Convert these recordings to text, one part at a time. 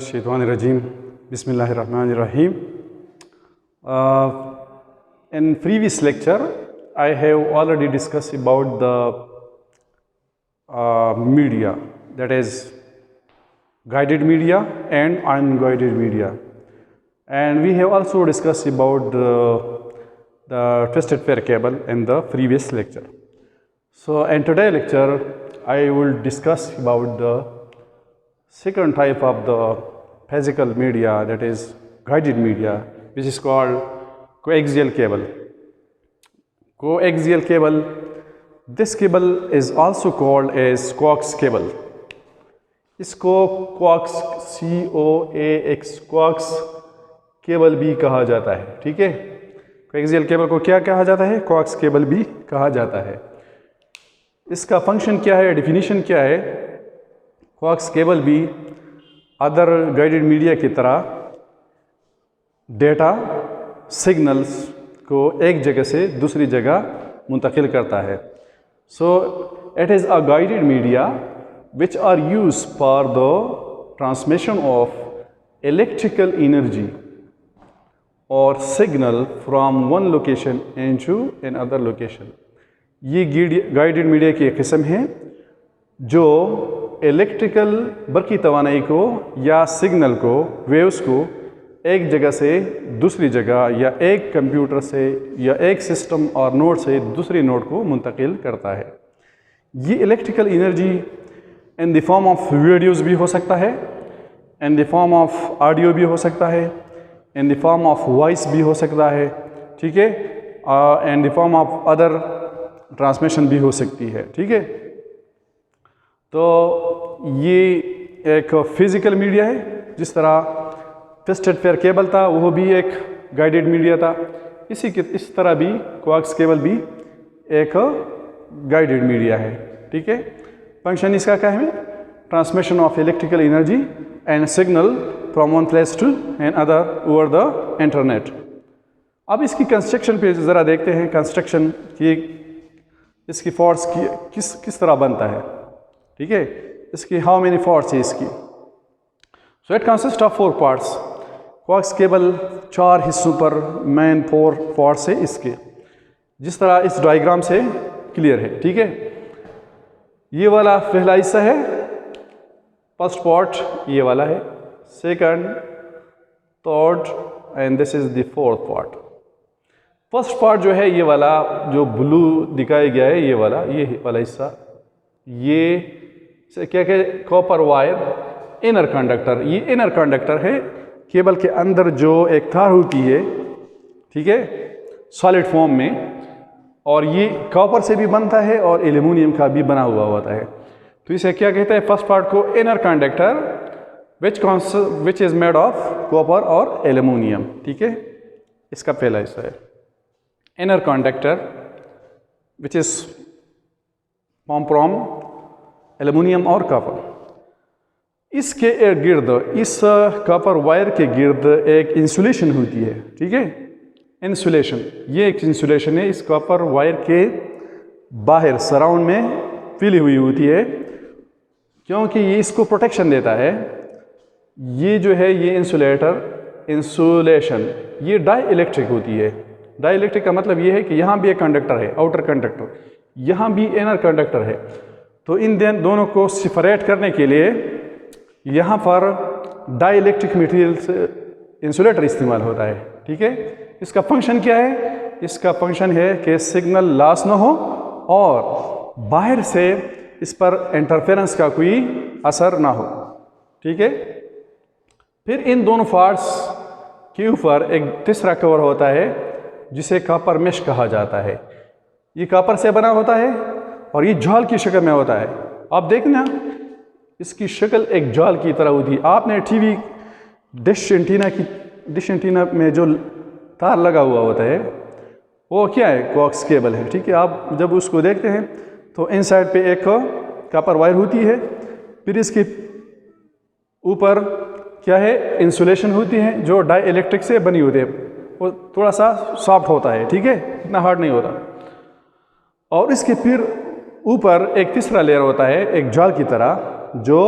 Minash-Shaytanir-Rajim. Bismillahir-Rahmanir-Rahim. In previous lecture, I have already discussed about the media, that is guided media and unguided media. And we have also discussed about the twisted pair cable in the previous lecture. So in today's lecture, I will discuss about the second type of the physical media, that is guided media, which is called coaxial cable. Coaxial cable, this cable is also called as coax cable. इसको coax C-O-A-X coax cable भी कहा जाता है, ठीक है। Coaxial cable को क्या कहा जाता है? कोएक्स केबल भी कहा जाता है। इसका फंक्शन क्या है, डेफिनेशन क्या है? कोएक्स केबल भी अदर गाइडेड मीडिया की तरह डेटा सिग्नल्स को एक जगह से दूसरी जगह मुंतकिल करता है। So it is a guided media which are use for the transmission of electrical energy और signal from one location into another location. ये गाइडेड मीडिया की एक किस्म है जो इलेक्ट्रिकल बरकी तवानाई को या सिग्नल को, वेव्स को एक जगह से दूसरी जगह या एक कंप्यूटर से या एक सिस्टम और नोड से दूसरी नोड को मुंतकिल करता है। ये electrical energy in the form of videos भी हो सकता है, in the form of audio भी हो सकता है, in the form of voice भी हो सकता है, ठीक है, in the form of other transmission भी हो सकती है, ठीक है। तो ये एक फिज़िकल मीडिया है। जिस तरह ट्विस्टेड पेयर केबल था वो भी एक गाइडेड मीडिया था, इस तरह भी कोएक्स केबल भी एक गाइडेड मीडिया है, ठीक है। फंक्शन इसका क्या है? Transmission of electrical energy and signal from one place to and other over the internet. अब इसकी कंस्ट्रक्शन पे ज़रा देखते हैं, कंस्ट्रक्शन की इसकी फोर्स की किस तरह बनता है, ठीक है। इसकी हाउ मेनी फोर्स है इसकी? So it consist of 4 parts. Coax cable 4 हिस्सों पर मेन 4 पार्ट्स है इसके, जिस तरह इस डायग्राम से क्लियर है, ठीक है। ये वाला पहला हिस्सा है, फर्स्ट पार्ट ये वाला है, second, third and this is the fourth part. First part जो है ये वाला जो ब्लू दिखाया गया है, ये वाला हिस्सा, ये क्या कहते हैं? Copper wire inner conductor. ये इनर कंडक्टर है केबल के अंदर जो एक तार होती है, ठीक है, सॉलिड फॉर्म में, और ये कॉपर से भी बनता है और एल्यूमिनियम का भी बना हुआ होता है। तो इसे क्या कहते हैं? फर्स्ट पार्ट को inner conductor which is made of copper और एल्यूमिनियम, ठीक है। इसका पहला हिस्सा है inner conductor which is form from aluminium और कॉपर। इसके गिर्द, इस कॉपर वायर के गिर्द एक इंसुलेशन होती है, ठीक है। इंसुलेशन, ये एक इंसुलेशन है, इस कॉपर वायर के बाहर सराउंड में फैली हुई होती है, क्योंकि ये इसको प्रोटेक्शन देता है। ये जो है ये इंसुलेशन ये डाई इलेक्ट्रिक होती है। डाई इलेक्ट्रिक का मतलब ये है कि यहाँ भी एक कंडक्टर है, आउटर कंडक्टर, यहाँ भी इनर कंडक्टर है। तो इन दोनों को सेपरेट करने के लिए यहाँ पर डाई इलेक्ट्रिक मटीरियल से इंसुलेटर इस्तेमाल होता है, ठीक है। इसका फंक्शन क्या है? इसका फंक्शन है कि सिग्नल लॉस ना हो और बाहर से इस पर इंटरफेरेंस का कोई असर ना हो, ठीक है। फिर इन दोनों पार्ट्स के ऊपर एक तीसरा कवर होता है जिसे कॉपर मेश कहा जाता है। ये कॉपर से बना होता है और ये जाल की शक्ल में होता है। आप देखना इसकी शक्ल एक जाल की तरह होती है। आपने टीवी डिश एंटीना में जो तार लगा हुआ होता है वो क्या है? कोएक्स केबल है, ठीक है। आप जब उसको देखते हैं तो इन साइड पे एक कॉपर वायर होती है, फिर इसके ऊपर क्या है? इंसुलेशन होती है जो डाई इलेक्ट्रिक से बनी होती है। वो थोड़ा सा सॉफ्ट होता है, ठीक है, इतना हार्ड नहीं होता। और इसके फिर ऊपर एक तीसरा लेयर होता है एक जाल की तरह जो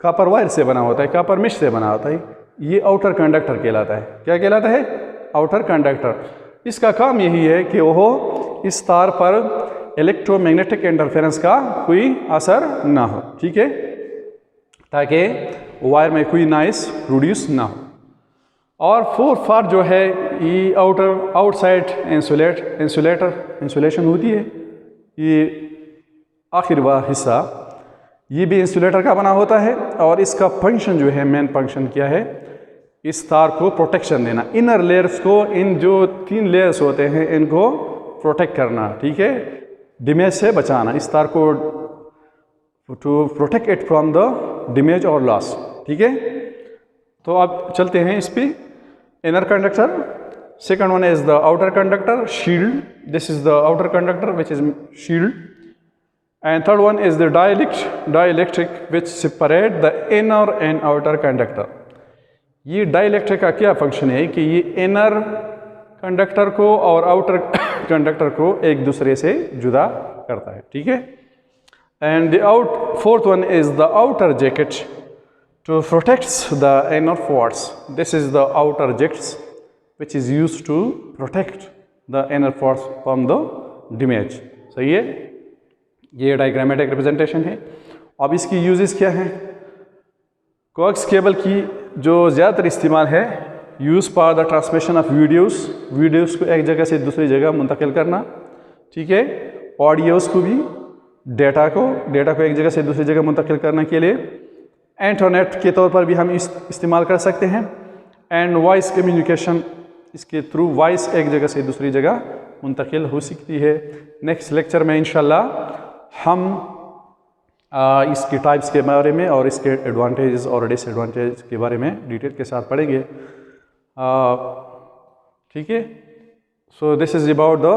कॉपर वायर से बना होता है, कॉपर मेश से बना होता है, ये आउटर कंडक्टर कहलाता है। क्या कहलाता है? Outer conductor. इसका काम यही है कि वह इस तार पर इलेक्ट्रोमैग्नेटिक इंटरफेरेंस का कोई असर ना हो, ठीक है, ताकि वायर में कोई नॉइस प्रोड्यूस ना हो। और फोर्थ पार्ट जो है ये आउटसाइड इंसुलेशन होती है, ये आखिर वाला हिस्सा ये भी इंसुलेटर का बना होता है। और इसका फंक्शन जो है, मेन फंक्शन क्या है? इस तार को प्रोटेक्शन देना, इनर लेयर्स को, इन जो 3 लेयर्स होते हैं इनको प्रोटेक्ट करना, ठीक है, डैमेज से बचाना, इस तार को to protect it from the damage और लॉस, ठीक है। तो अब चलते हैं इस पे। Inner conductor, second one is the outer conductor shield, this is the outer conductor which is shield, and third one is the dielectric which separate the inner and outer conductor। ये dielectric का क्या function है कि ये inner conductor को और outer conductor को एक दूसरे से जुदा करता है, ठीक है। And the fourth one is the outer jacket to protects the inner parts, this is the outer jackets which is used to protect the inner parts from the damage। सही है, ये डायग्रामेटिक रिप्रेजेंटेशन है। अब इसकी uses क्या हैं? Coax cable की जो ज़्यादातर इस्तेमाल है, use for the transmission of videos को एक जगह से दूसरी जगह मुंतकिल करना, ठीक है, ऑडियोज़ को भी, डेटा को एक जगह से दूसरी जगह मुंतकिल करने के लिए इंटरनेट के तौर पर भी हम इस्तेमाल कर सकते हैं। एंड वॉइस कम्युनिकेशन, इसके थ्रू वॉइस एक जगह से दूसरी जगह मुंतकिल हो सकती है। नेक्स्ट लेक्चर में इंशाल्लाह हम इसके टाइप्स के बारे में और इसके एडवांटेज और डिसएडवांटेज के बारे में डिटेल के साथ पढ़ेंगे, ठीक है। So this is about the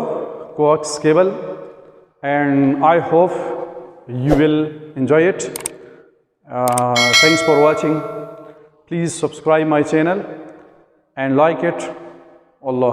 coax cable and I hope you will enjoy it। Thanks for watching, please subscribe my channel and like it। Allah